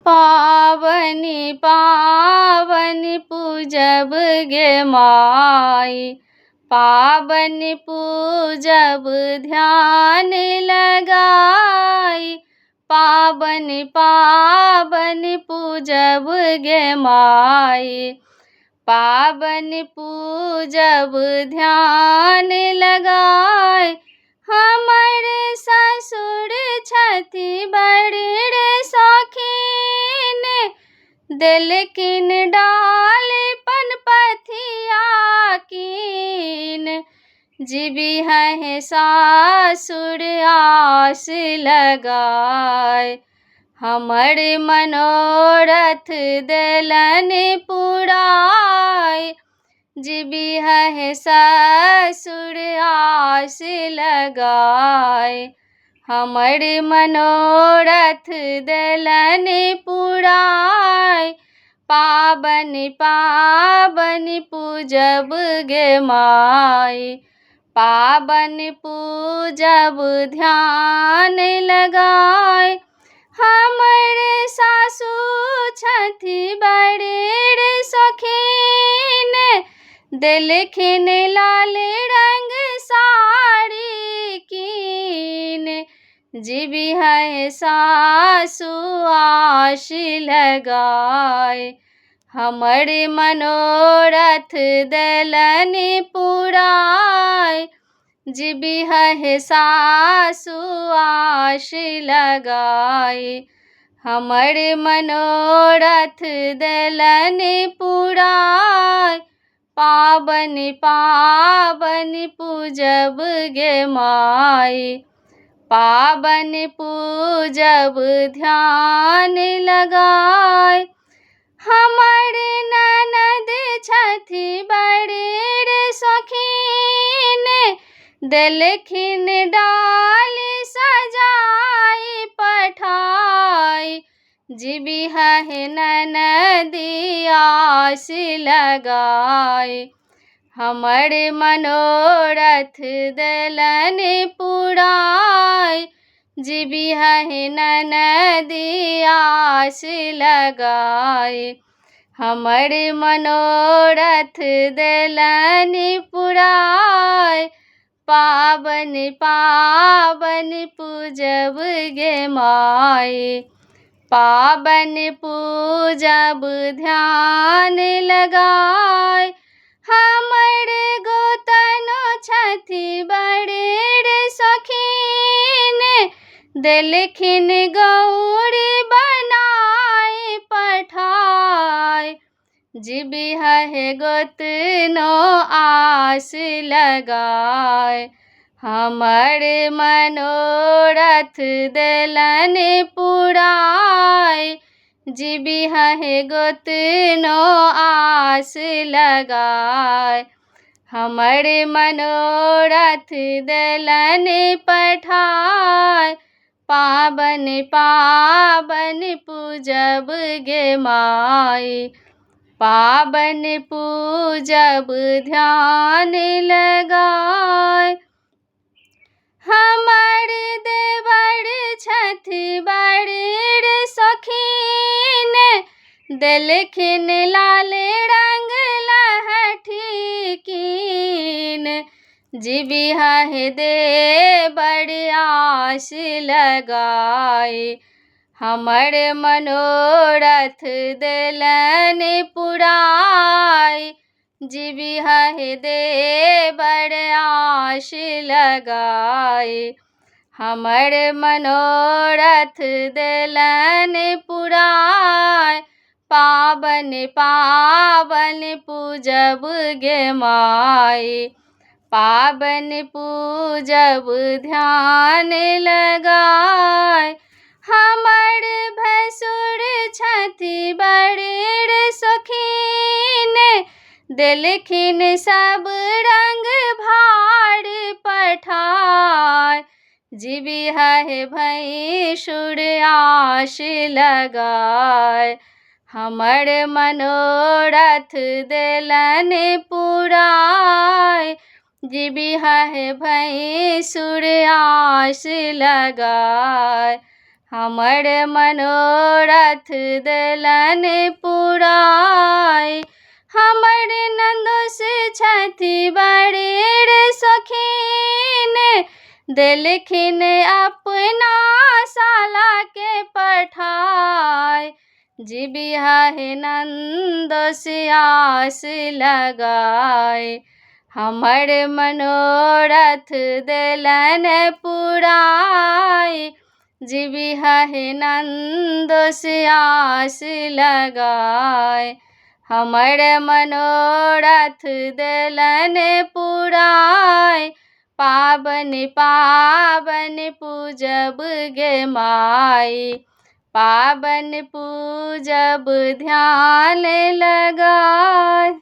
पावनी पावनी पूजब गे माई, पावनी पूजब ध्यान लगाई। पावनी पावनी पूजब गे माई, पावनी पूजब ध्यान लगाई। हमर ससुर छथि बड़ी रे शौकीन, देलखिन डाल पन पथिया कीन। जीबिहहि सासुर आस लगाय, हमर मनोरथ देलन पुराय। जीबिहहि ससुर आस लगाय, हमर मनोरथ देलन पुराय। पावनी पावनी पूजब गे माई, पावनी पूजब ध्यान लगाय। हमर सासु छथि बड़ी रे शौकीन, देलखिन लाल रंग साड़ी कीन। जीबिहहि सासु आस लगाय, हमर मनोरथ देलन पुराय। जीबिहहि सासु आस लगाय, हमर मनोरथ देलन पुराय। पावनी पावनी पूजब गे माई, पावनी पूजब ध्यान लगाय। हमर ननद छथि बड़ी रे शौकीन, देलखिन डाल सजाई पठाई। जीबिहहि ननदी आस लगाय, हमर मनोरथ देलन पुराय। जीबिहहि ननदी आस लगाय, हमर मनोरथ देलन पुराय। पावनी पावनी पूजब गे माई, पावनी पूजब ध्यान लगाय। हमर गोतनो छथि बड़ी रे शौकीन, देलखिन गौरी बनाई पठाय। जीबिहहि गोतनो आस लगाय, हमर मनोरथ देलन पुराय। जीबिहहि गोतनो आस लगाय, हमर मनोरथ देलन पठाय। पावनी पावनी पूजब गे माई, पावनी पूजब ध्यान लगाय। हमर देवर छथि बड़ी रे शौकीन, देलखिन लाल रंग लहठी कीन। जीबिहहि देवर आस लगाय, हमर मनोरथ देलन पुराय। जीबिहहि देवर आस लगाय, हमर मनोरथ देलन पुराय। पावनी पावनी पूजब गे माई, पावनी पूजब ध्यान लगाय। हमर भसुर छथि बड़ी रे शौकीन, देलखिन सब रंग भार पठाय। जीबिहहि भैंसुर आस लगाय, हमर मनोरथ देलन पुराय। जीबिहहि भैंसुर आस लगाय, हमर मनोरथ देलन पुराय। हमर नंदोस छथि बड़ी रे सखीन, देलखिन अपना साला के पठाय। जीबिहा हे नंदोस आस लगाय, हमर मनोरथ देलन पुराय। जीबिहा हे नंदोस आस लगाय, हमर मनोरथ देलन पुराय। पाबन पाबन पूजब गे माई, पाबन पूजब ध्यान लगाय।